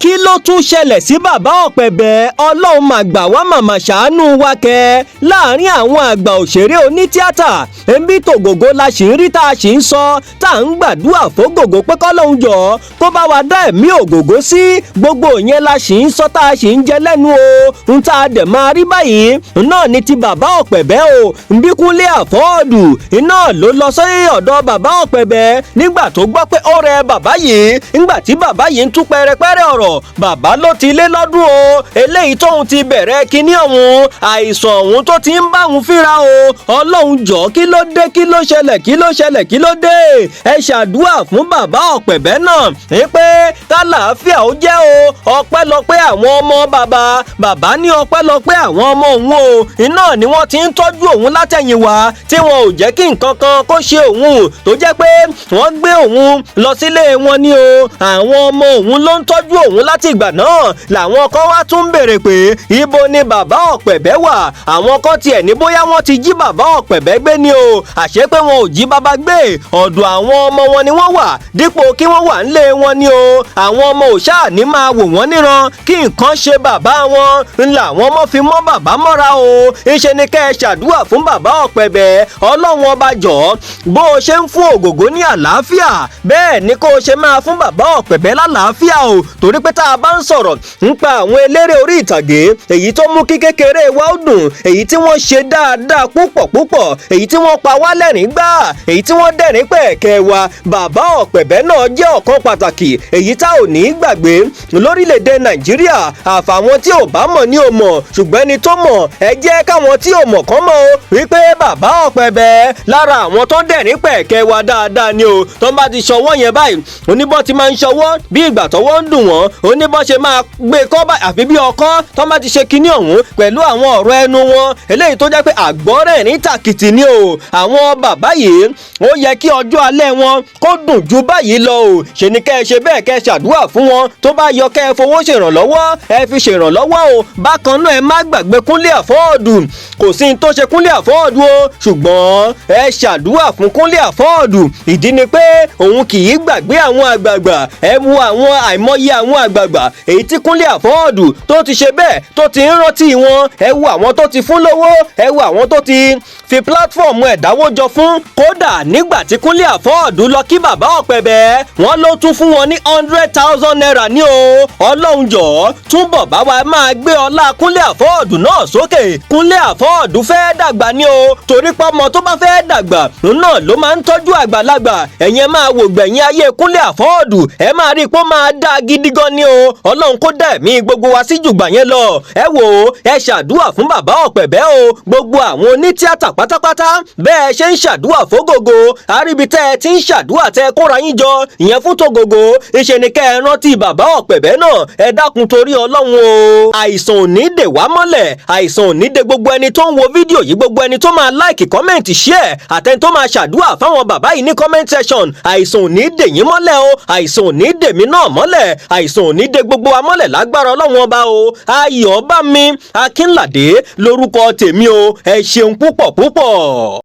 kí ló tún ṣẹlẹ̀ sí bàbá Opebe? Ọlọ́run mà gbà wá màmá ṣàánú wa kẹ́. Láàárín àwọn àgbà òṣèré onítíátà ẹbí tògògó la ṣì ń rí tá a ṣì ń sọ tá à ń gbàdúrà fógògó pé kọ́lọ́hún jọ kó bá wa dá ẹ̀mí Ògògó sí. Gbogbo ìyẹn la ṣì ń sọ tá a ṣì ń jẹ lẹ́nu o. N tá a dẹ̀ máa rí báyìí náà ni ti bàbá Opebe o. Bí Kúnlé Àfọ́ọ̀dù iná ló lọ sí ọ̀dọ̀ bàbá Opebe nígbà tó gbọ́ pé ó rẹ bàbá yìí. Nígbà tí bàbá yìí ń tú pẹrẹpẹrẹ ọ̀rọ̀ bàbá ló ti lé lọ́dún o eléyìí tóun ti bẹ̀rẹ̀ kinní ọ̀hún àìsàn ọ̀hún tó ti ń bá òun fínra o. Ọlọ́run jọ kí ló dé kí ló ṣẹlẹ̀ kí ló ṣẹlẹ̀ kí ló dé. Ẹ ṣàdúrà fún bàbá Opebe náà ní pé kálàáfíà ó jẹ́ o. Ọpẹ́lọpẹ́ àwọn ọmọ bàbá ní ọpẹ́lọpẹ́ àwọn ọmọ òun o. Iná ni wọ́n ti ń tọ́jú òun látẹ̀yìnwá tí wọn ò jẹ́ kí nǹkan kan kó ṣe òun tó jẹ́ pé wọ́n gbé òun lọ sílé wọn ni o. Àwọn ọmọ òun ló ń tọ́jú òun láti ìgbà náà làwọn kan wá tún béèrè pé ibo ni bàbá Opebe wà. Àwọn kan tiẹ̀ ní bóyá wọ́n ti jí bàbá Opebe gbé ni o. Àṣé pé wọn ò jí bàbá gbé ọ̀dọ̀ àwọn ọmọ wọn ni wọ́n wà dípò kí wọ́n wà nílé wọn ni o. Àwọn ọmọ ò ṣáà ní máa wò wọ́n níran kí nǹkan ṣe bàbá wọn làwọn ọmọ fi mọ́ bàbá mọ́ra o. Ìṣe ni kẹ́ ẹ ṣàdúrà fún bàbá Opebe. Ọlọ́run ọba jọ̀ọ́ bó o ṣe ń fún Ògògó ní àlàáfíà bẹ́ẹ̀ ni kó o ṣe máa fún bàbá Opebe lálàáfíà o. Torí pé tá a bá ń sọ̀rọ̀ nípa àwọn eléré orí ìtàgé èyí tó mú kí kékeré wa ó dùn èyí tí wọ́n ṣe dáadáa púpọ̀ èyí tí wọ́n pa wá lẹ́rìn gbà èyí tí wọ́n dẹ̀rín pẹ̀kẹ́ wa bàbá Opebe náà jẹ́ ọ̀kan pàtàkì èyí tá ò ní gbàgbé lórílẹ̀‐èdè Nàìjíríà. Àfàwọn tí ò bá mọ̀ ní ò mọ̀ ṣùgbọ́n ẹni tó mọ̀ ẹ jẹ́ káwọn tí ò mọ̀ kán mọ̀ o wípé bàbá Opebe lára àwọn tó dẹ̀rín pẹ̀kẹ́ wa dáadáa ni o. tó bá ti ṣọwọ́ yẹn báyìí oníbọ̀ ti máa ń ṣọwọ́ bí ìgbà tọwọ́ ń dùn wọ́n oníbọ̀ ṣe máa gbé kọ́ báyìí àfi bí ọkọ́ tó bá ti ṣe kinní ọ̀hún pẹ̀lú àwọn ọ̀rọ̀ ẹnu wọn eléyìí tó jẹ́ pé àgbọ́rẹ̀ ní tàkìtì ni o. Àwọn bàbá yìí ó yẹ kí ọjọ́ alẹ́ wọn kó dùn ju báyìí lọ o. ṣe ni kẹ́ ẹ ṣe bẹ́ẹ̀ kẹ́ ẹ ṣàdúrà fún wọn tó bá yọ kẹ́ ẹ fowó ṣèrànlọ́wọ́ ẹ fi ṣèrànlọ́wọ́ o. Bákan náà ẹ má gbàgbé Kúnlé Àfọ́ọ̀dù kò sí ní tó ṣe Kúnlé Àfọ́ọ̀dù o ṣùgbọ́n ẹ ṣàdúrà fún Kúnlé Àfọ́ọ̀dù. Ìdí ni pé òun kì í gbàgbé àwọn àgbààgbà. Ẹ wo àwọn àìmọye àwọn àgbààgbà èyí tí Kúnlé Àfọ́ọ̀dù tó ti ṣe bẹ́ẹ̀ tó ti ń rántí wọn. Ẹ wo àwọn tó ti fún lówó ẹ wo àwọn tó ti fi pílátífọ̀mù ẹ̀dáwó jọ fún. Kódà nígbà tí Kúnlé Àfọ́ọ̀dù lọ kí bàbá Opebe wọ́n ló tún fún wọn ní 100,000 naira ní o. Ọlọ́run jọ̀ọ́ túbọ̀ bá wa máa gbé ọlá Kúnlé Àfọ́ọ̀dù náà sókè. Kúnlé Àfọ́ọ̀dù fẹ́ dàgbà ní o torí pé ọmọ tó bá fẹ́ dàgbà náà ló máa ń tọ́jú àgbàlagbà. Ẹ̀yin máa wò gbẹ̀yìn ayé Kúnlé Àfọ́ọ̀dù ẹ máa rí i pé ó máa dá gidi gan ni o. Ọlọ́run kó dá ẹ̀mí gbogbo wa sí jùgbà yẹn lọ. Ẹ wò ó ẹ ṣàdúrà fún bàbá Opebe o. Gbogbo àwọn onítíátà pátápátá bẹ́ẹ̀ ṣe ń ṣàdúrà fógògó àríbi tẹ́ ẹ ti ń ṣàdúrà tẹ́ ẹ kóra yín jọ ìyẹn fún tògògó. Ìṣe ni kẹ́ ẹ rántí bàbá Opebe náà ẹ dákun torí Ọlọ́run o. Àìsàn ò ní dè wá mọ́lẹ̀ àìsàn ò ní dè gbogbo ẹni tó ń wo fídíò yìí gbogbo ẹni tó máa láìkì kọ́mẹ̀ntì share àtẹni tó máa ṣàdúrà fáwọn bàbá yìí ní comment section. Àìsàn ò ní dè yín mọ́lẹ̀ o àìsàn ò ní dè mí náà mọ́lẹ̀ àìsàn ò ní dè gbogbo wa mọ́lẹ̀ lágbára Ọlọ́run ọba o. Ayọ̀bámi Akínládé lórúkọ tèmi o ẹ ṣeun púpọ̀.